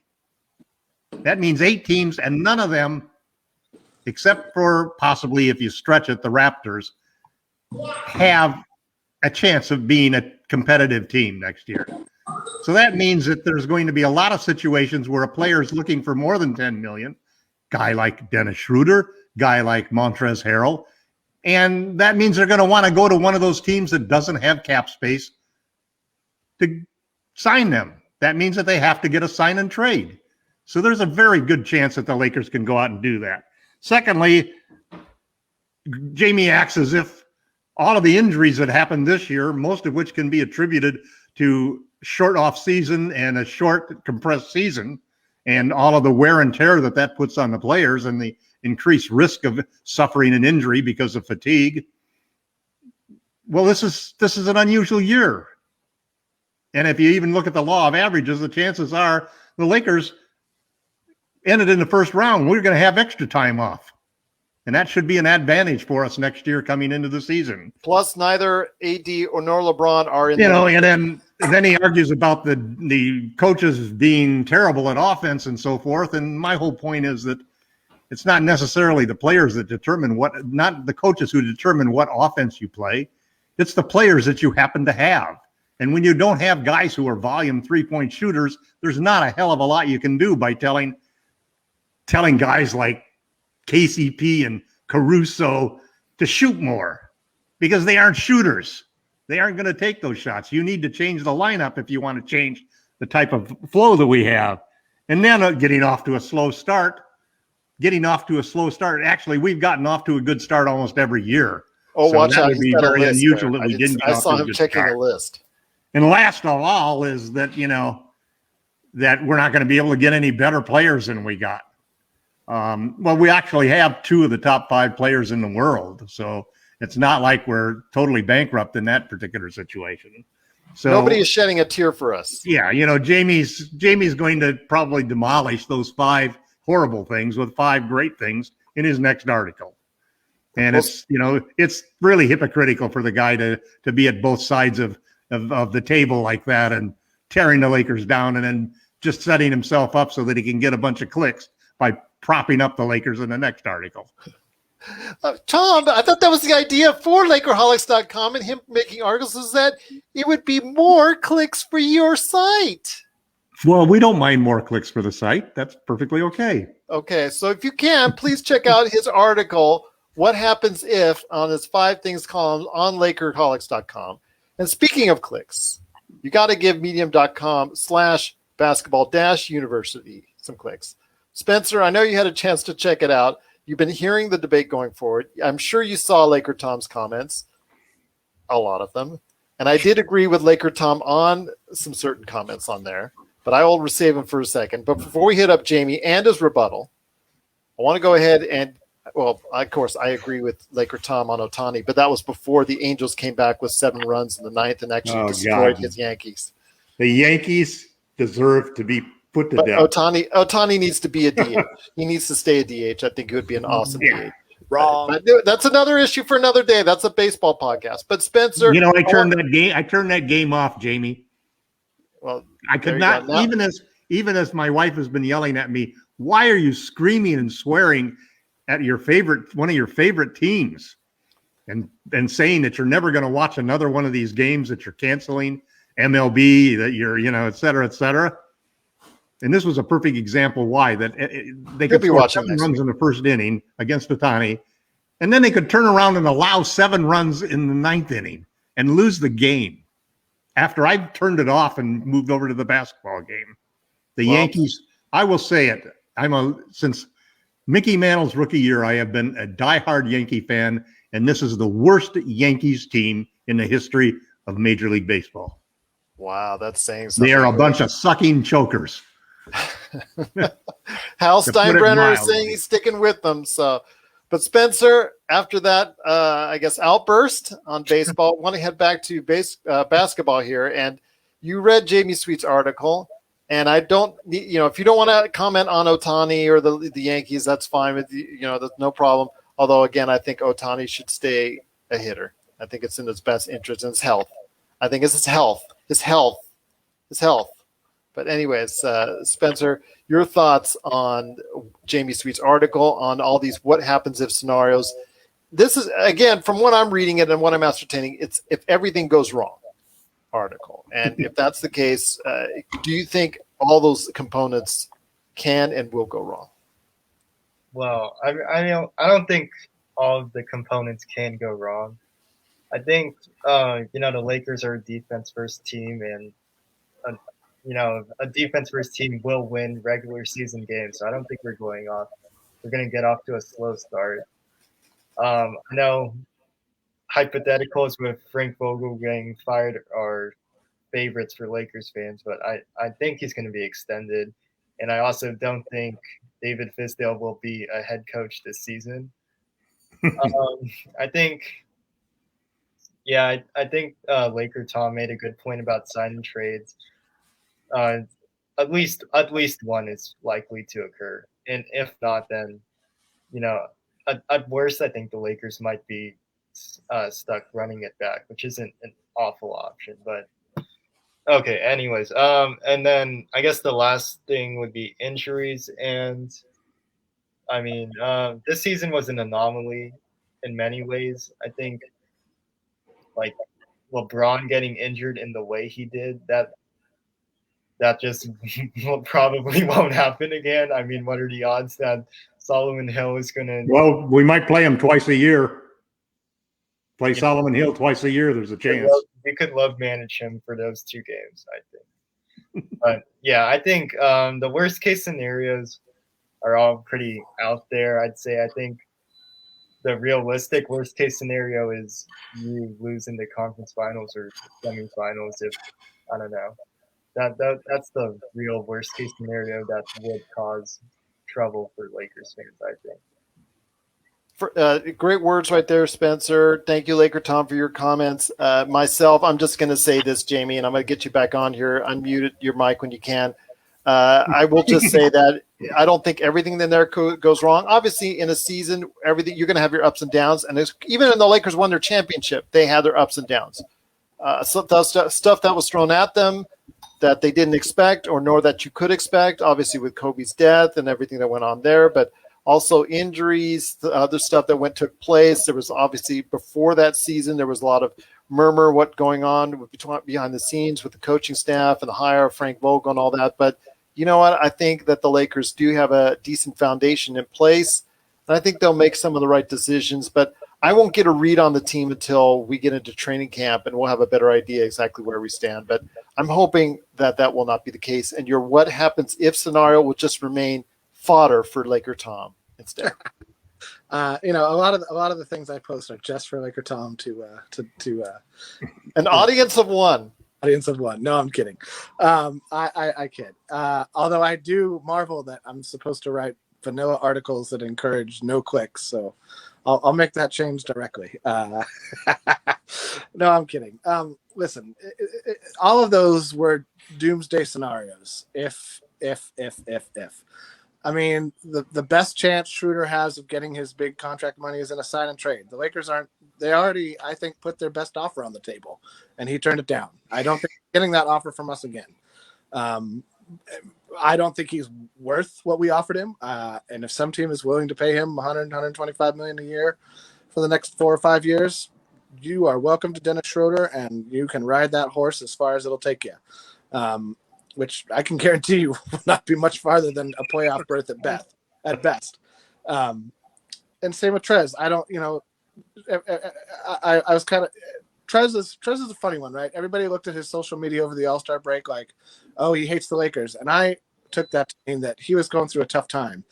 That means 8 teams, and none of them, except for possibly if you stretch it, the Raptors, have a chance of being a competitive team next year. So that means that there's going to be a lot of situations where a player is looking for more than $10 million, guy like Dennis Schroeder, guy like Montrezl Harrell, and that means they're going to want to go to one of those teams that doesn't have cap space to sign them. That means that they have to get a sign and trade. So there's a very good chance that the Lakers can go out and do that. Secondly, Jamie acts as if all of the injuries that happened this year, most of which can be attributed to short off season and a short compressed season, and all of the wear and tear that puts on the players and the increased risk of suffering an injury because of fatigue. Well, this is an unusual year. And if you even look at the law of averages, the chances are the Lakers ended in the first round. We're going to have extra time off. And that should be an advantage for us next year coming into the season. Plus, neither AD nor LeBron are in. And then he argues about the coaches being terrible at offense and so forth. And my whole point is that it's not necessarily the players that determine not the coaches who determine what offense you play. It's the players that you happen to have. And when you don't have guys who are volume 3-point shooters, there's not a hell of a lot you can do by telling guys like KCP and Caruso to shoot more because they aren't shooters. They aren't going to take those shots. You need to change the lineup if you want to change the type of flow that we have. And then getting off to a slow start. Actually, we've gotten off to a good start almost every year. Oh, so watch that out. would be very unusual that we didn't. I saw him checking the list. And last of all is that, that we're not going to be able to get any better players than we got. Well, we actually have 2 of the top 5 players in the world. So it's not like we're totally bankrupt in that particular situation. So nobody is shedding a tear for us. Yeah. Jamie's going to probably demolish those 5 horrible things with 5 great things in his next article. And it's really hypocritical for the guy to be at both sides of the table like that and tearing the Lakers down and then just setting himself up so that he can get a bunch of clicks by propping up the Lakers in the next article. Tom, I thought that was the idea for Lakerholics.com and him making articles is that it would be more clicks for your site. Well, we don't mind more clicks for the site. That's perfectly okay. Okay, so if you can, please check out his article, What Happens If, on his 5 Things column on Lakerholics.com. And speaking of clicks, you got to give medium.com/basketball-university some clicks. Spencer, I know you had a chance to check it out. You've been hearing the debate going forward. I'm sure you saw Laker Tom's comments, a lot of them. And I did agree with Laker Tom on some certain comments on there, but I will save them for a second. But before we hit up Jamie and his rebuttal, I want to go ahead and, well, of course, I agree with Laker Tom on Ohtani, but that was before the Angels came back with 7 runs in the 9th and actually destroyed his Yankees. The Yankees deserve to be put to death. Ohtani needs to be a DH. He needs to stay a DH. I think it would be an awesome DH. Wrong. But that's another issue for another day. That's a baseball podcast. But Spencer, I turned that game off, Jamie. Well, I could not, even as my wife has been yelling at me, why are you screaming and swearing at one of your favorite teams and saying that you're never going to watch another one of these games, that you're canceling MLB, that you're, et cetera, et cetera. And this was a perfect example why that they could score 7 runs in the first inning against Ohtani, and then they could turn around and allow 7 runs in the 9th inning and lose the game. after I turned it off and moved over to the basketball game. The Yankees, I will say it. Since Mickey Mantle's rookie year, I have been a diehard Yankee fan, and this is the worst Yankees team in the history of Major League Baseball. Wow, that's saying something. They are a bunch of sucking chokers. Hal Steinbrenner is saying he's sticking with them. So, but Spencer, after that, I guess outburst on baseball, want to head back to basketball here. And you read Jamie Sweet's article, and I don't, if you don't want to comment on Ohtani or the Yankees, that's fine with that's no problem. Although again, I think Ohtani should stay a hitter. I think it's in his best interest and his health. I think it's his health. But anyways, Spencer, your thoughts on Jamie Sweet's article on all these what happens if scenarios. This is, again, from what I'm reading it and what I'm ascertaining, it's if everything goes wrong article. And if that's the case, do you think all those components can and will go wrong? Well, I don't think all of the components can go wrong. I think, the Lakers are a defense-first team, and a defense-first team will win regular season games. So I don't think we're going to get off to a slow start. I know hypotheticals with Frank Vogel getting fired are favorites for Lakers fans, but I think he's going to be extended. And I also don't think David Fizdale will be a head coach this season. I think Laker Tom made a good point about signing trades. At least one is likely to occur, and if not, then at worst, I think the Lakers might be stuck running it back, which isn't an awful option. But okay, anyways, and then I guess the last thing would be injuries, and I mean, this season was an anomaly in many ways. I think, like LeBron getting injured in the way he did, that just probably won't happen again. I mean, what are the odds that Solomon Hill is going to? Well, we might play him twice a year. Solomon Hill twice a year. There's a chance. We could love manage him for those 2 games, I think. But yeah, I think the worst case scenarios are all pretty out there. I'd say I think the realistic worst case scenario is you lose in the conference finals or semifinals. If I don't know. That's the real worst case scenario that would cause trouble for Lakers fans, I think. Great words right there, Spencer. Thank you, Laker Tom, for your comments. Myself, I'm just going to say this, Jamie, and I'm going to get you back on here. Unmute your mic when you can. I will just say that I don't think everything in there goes wrong. Obviously, in a season, everything you're going to have your ups and downs. And even when the Lakers won their championship, they had their ups and downs. Stuff that was thrown at them that they didn't expect nor that you could expect, obviously with Kobe's death and everything that went on there, but also injuries, the other stuff that took place. There was obviously before that season, there was a lot of murmur what going on behind the scenes with the coaching staff and the hire of Frank Vogel and all that. But you know what? I think that the Lakers do have a decent foundation in place, and I think they'll make some of the right decisions, but I won't get a read on the team until we get into training camp and we'll have a better idea exactly where we stand. But I'm hoping that will not be the case. And your what happens if scenario will just remain fodder for Laker Tom instead. A lot of the things I post are just for Laker Tom to an audience of one. Audience of one. No, I'm kidding. I kid. Although I do marvel that I'm supposed to write vanilla articles that encourage no clicks. So I'll make that change directly. No, I'm kidding. Listen, all of those were doomsday scenarios. If. I mean, the best chance Schroeder has of getting his big contract money is in a sign and trade. The Lakers they already, I think, put their best offer on the table, and he turned it down. I don't think he's getting that offer from us again. I don't think he's worth what we offered him. And if some team is willing to pay him $125 million a year for the next 4 or 5 years, you are welcome to Dennis Schroeder, and you can ride that horse as far as it'll take you. Which I can guarantee you will not be much farther than a playoff berth at best. And same with Trez. I don't, I was kind of Trez is a funny one, right? Everybody looked at his social media over the All-Star break like, oh, he hates the Lakers. And I took that to mean that he was going through a tough time.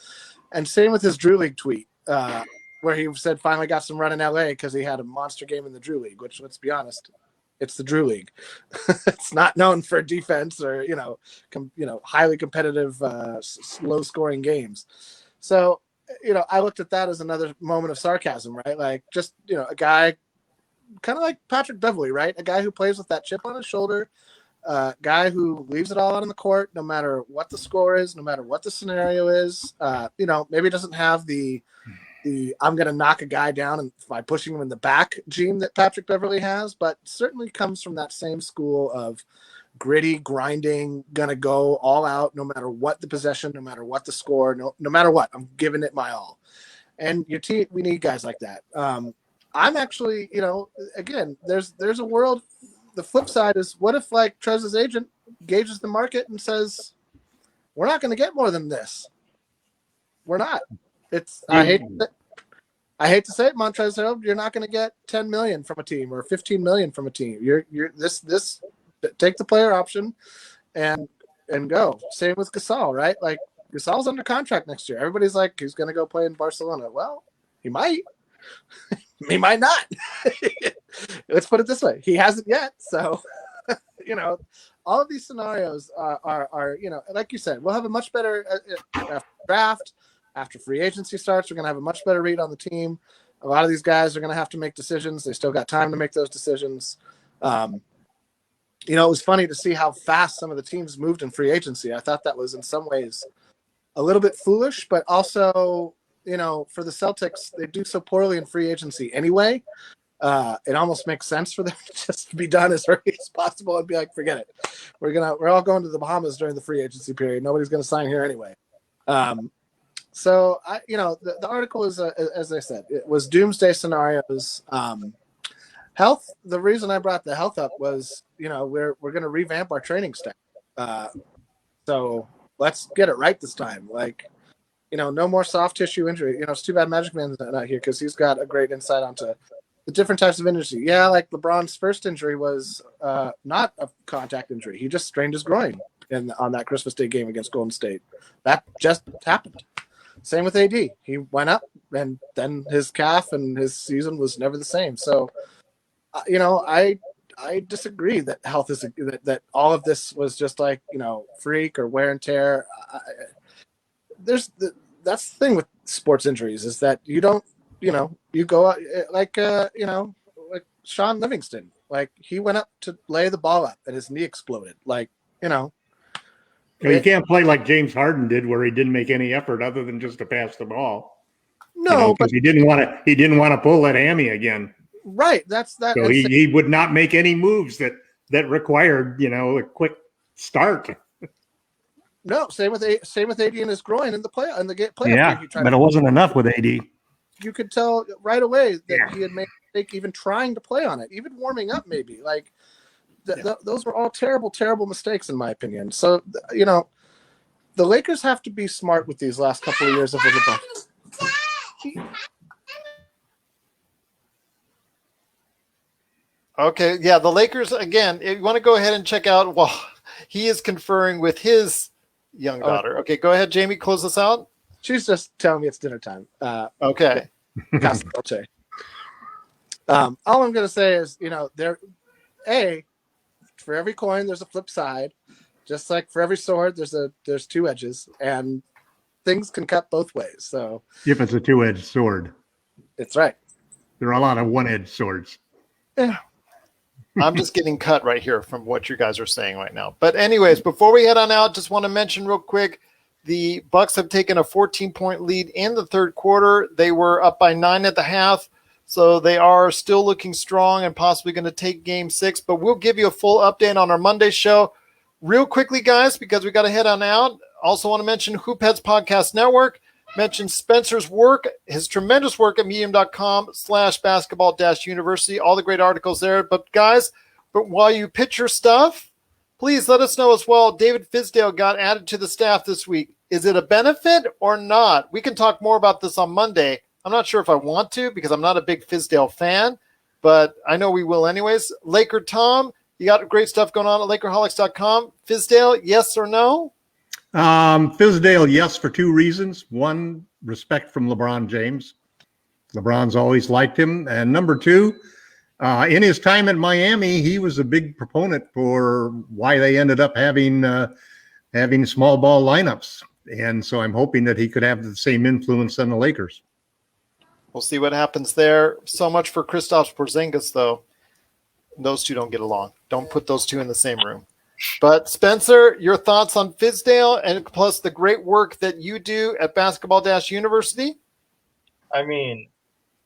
And same with his Drew League tweet, where he said finally got some run in LA because he had a monster game in the Drew League, which, let's be honest, it's the Drew League. It's not known for defense or, highly competitive, low-scoring games. So, I looked at that as another moment of sarcasm, right? Like, just, a guy kind of like Patrick Beverley, right? A guy who plays with that chip on his shoulder, guy who leaves it all out on the court, no matter what the score is, no matter what the scenario is. Maybe doesn't have the I'm going to knock a guy down and by pushing him in the back gene that Patrick Beverley has, but certainly comes from that same school of gritty, grinding, going to go all out no matter what the possession, no matter what the score, no matter what. I'm giving it my all. And your team, we need guys like that. I'm actually, again, there's a world. The flip side is, what if like Trez's agent gauges the market and says, we're not going to get more than this. We're not. I hate to say it, Montrezl Harrell, you're not going to get 10 million from a team or 15 million from a team. You're this take the player option and go. Same with Gasol, right? Like, Gasol's under contract next year. Everybody's like, he's going to go play in Barcelona. Well, he might. He might not. Let's put it this way. He hasn't yet. So, all of these scenarios are like you said, we'll have a much better after draft, after free agency starts. We're going to have a much better read on the team. A lot of these guys are going to have to make decisions. They still got time to make those decisions. It was funny to see how fast some of the teams moved in free agency. I thought that was in some ways a little bit foolish, but also, for the Celtics, they do so poorly in free agency anyway. It almost makes sense for them to just be done as early as possible and be like, forget it. We're all going to the Bahamas during the free agency period. Nobody's going to sign here anyway. So the article is, as I said, it was doomsday scenarios. Health. The reason I brought the health up was, we're going to revamp our training staff. So let's get it right this time. Like, no more soft tissue injury. It's too bad Magic Man's not here because he's got a great insight onto the different types of injury. Yeah, like LeBron's first injury was not a contact injury. He just strained his groin on that Christmas Day game against Golden State. That just happened. Same with AD. He went up, and then his calf and his season was never the same. So, I disagree that health is that all of this was just like freak or wear and tear. That's the thing with sports injuries is that you don't you go out like Sean Livingston, like he went up to lay the ball up and his knee exploded. Like you can't play like James Harden did, where he didn't make any effort other than just to pass the ball. No, because he didn't want to pull that hammy again. Right. That's that. So he would not make any moves that required a quick start. No, same with AD and his groin in the playoff. Yeah, but it wasn't enough with AD. You could tell right away that he had made a mistake even trying to play on it, even warming up maybe. Like those were all terrible, terrible mistakes in my opinion. So the Lakers have to be smart with these last couple of years of LeBron. Okay, yeah, the Lakers, again, if you want to go ahead and check out, he is conferring with his young daughter. Okay, go ahead, Jamie, close this out. She's just telling me it's dinner time. Okay. All I'm going to say is, for every coin, there's a flip side. Just like for every sword, there's two edges, and things can cut both ways. So if it's a two-edged sword, it's right. There are a lot of one-edged swords. Yeah. I'm just getting cut right here from what you guys are saying right now. But anyways, before we head on out, just want to mention real quick, the Bucks have taken a 14-point lead in the third quarter. They were up by 9 at the half, so they are still looking strong and possibly going to take Game 6. But we'll give you a full update on our Monday show. Real quickly, guys, because we got to head on out. Also want to mention Hoopheads Podcast Network. Mention Spencer's work, his tremendous work at medium.com/basketball-university. All the great articles there. But guys, while you pitch your stuff, please let us know as well. David Fizdale got added to the staff this week. Is it a benefit or not? We can talk more about this on Monday. I'm not sure if I want to because I'm not a big Fizdale fan. but I know we will anyways. Laker Tom, you got great stuff going on at Lakerholics.com. Fizdale, yes or no? Fizdale, yes, for two reasons. One, respect from LeBron James. LeBron's always liked him. And number two, in his time at Miami, he was a big proponent for why they ended up having small ball lineups. And so I'm hoping that he could have the same influence on the Lakers. We'll see what happens there. So much for Kristaps Porzingis, though. Those two don't get along. Don't put those two in the same room. But Spencer, your thoughts on Fizdale and plus the great work that you do at Basketball-University? I mean,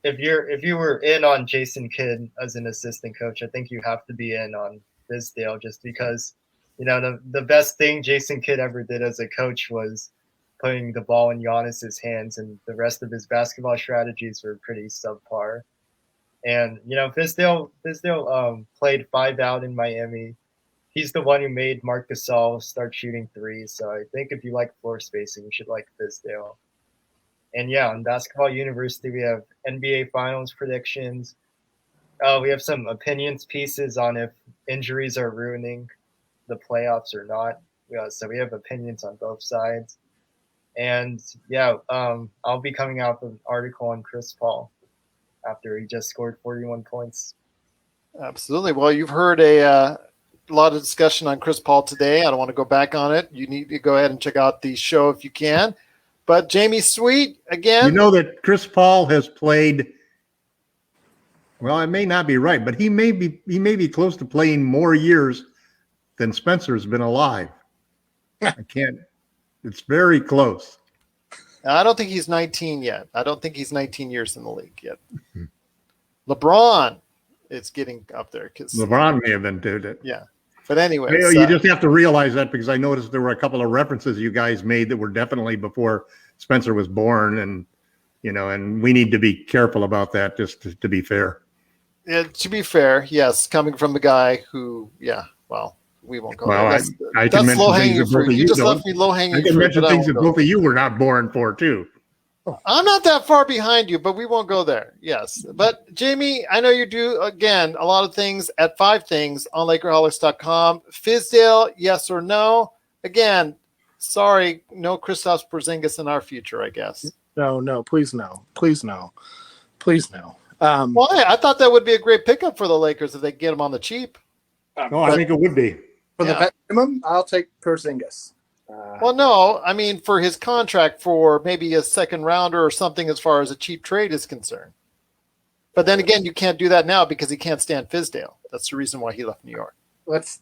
if you were in on Jason Kidd as an assistant coach, I think you have to be in on Fizdale just because, the best thing Jason Kidd ever did as a coach was putting the ball in Giannis's hands, and the rest of his basketball strategies were pretty subpar. And, Fizdale played 5 out in Miami. He's the one who made Marc Gasol start shooting threes. So I think if you like floor spacing, you should like Fizdale. And yeah, on Basketball University, we have NBA Finals predictions. We have some opinions pieces on if injuries are ruining the playoffs or not. So we have opinions on both sides. And yeah, I'll be coming out with an article on Chris Paul after he just scored 41 points. Absolutely. Well, you've heard a lot of discussion on Chris Paul today. I don't want to go back on it. You need to go ahead and check out the show if you can. But Jamie Sweet, again. You know that Chris Paul has played, well, it may not be right, but he may be close to playing more years than Spencer's been alive. It's very close. I don't think he's 19 yet. I don't think he's 19 years in the league yet. LeBron is getting up there. LeBron may have been doing it. Yeah. But anyway. You just have to realize that because I noticed there were a couple of references you guys made that were definitely before Spencer was born. And, and we need to be careful about that just to be fair. Yeah, to be fair, yes, coming from the guy who, we won't go there. I can mention things that both of you just left me low-hanging fruit. I can mention things that both of you were not born for, too. I'm not that far behind you, but we won't go there. Yes. But, Jamie, I know you do, again, a lot of things at 5 Things on Lakerholics.com. Fizdale, yes or no? Again, sorry, no Kristaps Porzingis in our future, I guess. No, please no. Please no. Please no. Why? I thought that would be a great pickup for the Lakers if they get him on the cheap. I think it would be. For the vet minimum, I'll take Porzingis. Well, no, I mean for his contract for maybe a second rounder or something as far as a cheap trade is concerned. But then again, you can't do that now because he can't stand Fizdale. That's the reason why he left New York. Let's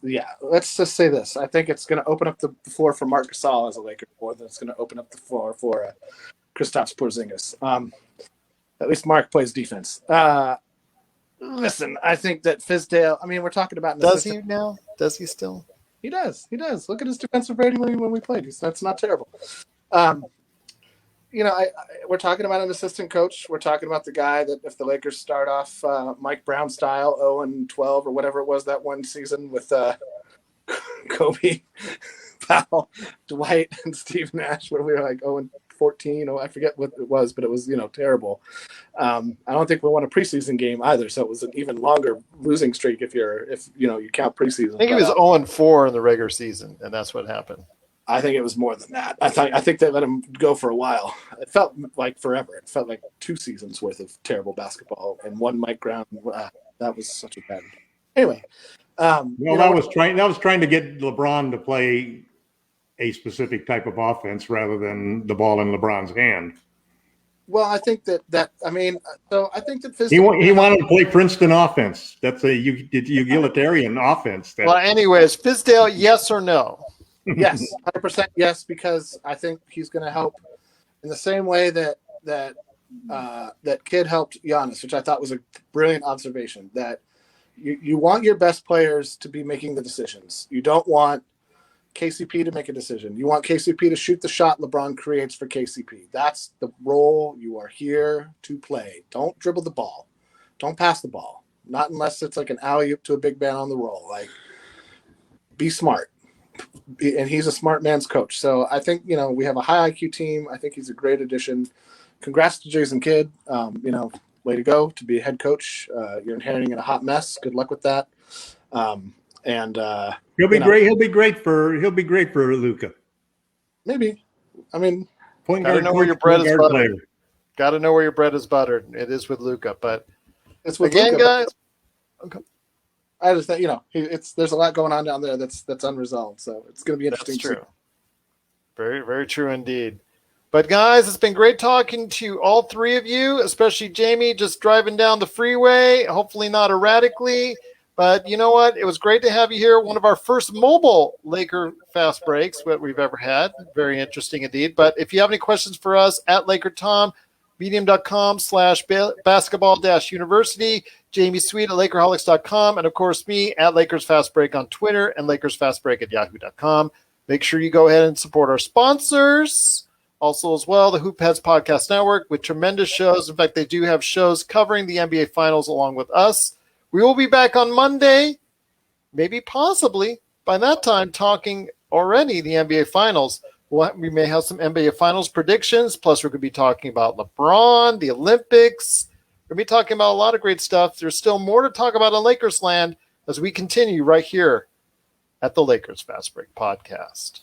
just say this. I think it's going to open up the floor for Marc Gasol as a Laker more than it's going to open up the floor for Kristaps Porzingis. At least Mark plays defense. Listen, I think that Fizdale, we're talking about... Does he now? Does he still? He does. Look at his defensive rating when we played. That's not terrible. We're talking about an assistant coach. We're talking about the guy that if the Lakers start off Mike Brown style, 0-12 or whatever it was that one season with Kobe, Powell, Dwight, and Steve Nash, where we were like 0-14. I forget what it was, but it was terrible. I don't think we won a preseason game either, so it was an even longer losing streak if you count preseason. I think he was 0-4 in the regular season, and that's what happened. I think it was more than that. I think they let him go for a while. It felt like forever. It felt like 2 seasons worth of terrible basketball and one Mike Brown. That was such a bad. Anyway, that was trying to get LeBron to play a specific type of offense rather than the ball in LeBron's hand. Well, I think that I think that he wanted to play Princeton offense. That's a utilitarian offense. Well, anyways, Fizdale, yes or no? Yes, 100% yes, because I think he's going to help in the same way that Kidd helped Giannis, which I thought was a brilliant observation. That you want your best players to be making the decisions. You don't want KCP to make a decision. You want KCP to shoot the shot LeBron creates for KCP. That's the role you are here to play. Don't dribble the ball. Don't pass the ball. Not unless it's like an alley-oop to a big man on the roll. Like, be smart. And he's a smart man's coach. So I think, we have a high IQ team. I think he's a great addition. Congrats to Jason Kidd. way to go to be a head coach. You're inheriting in a hot mess. Good luck with that. He'll be great. He'll be great for Luka. Maybe. I mean, Point Gotta guard, know where your coach, bread point is guard buttered. player. Got to know where your bread is buttered. It is with Luka, but it's with again, Luka, guys. I just think there's a lot going on down there that's unresolved. So it's going to be interesting. That's true. Very, very true indeed. But guys, it's been great talking to all three of you, especially Jamie, just driving down the freeway, hopefully not erratically. But you know what? It was great to have you here. One of our first mobile Laker fast breaks that we've ever had. Very interesting indeed. But if you have any questions for us, at LakerTom, medium.com/basketball-university, Jamie Sweet at Lakerholics.com, and of course me at Lakers Fast Break on Twitter and LakersFastBreak@yahoo.com. Make sure you go ahead and support our sponsors. Also, as well, the Hoop Heads Podcast Network with tremendous shows. In fact, they do have shows covering the NBA Finals along with us. We will be back on Monday, maybe possibly by that time, talking already the NBA Finals. We may have some NBA Finals predictions, plus we're going to be talking about LeBron, the Olympics. We're going to be talking about a lot of great stuff. There's still more to talk about on Lakers land as we continue right here at the Lakers Fast Break Podcast.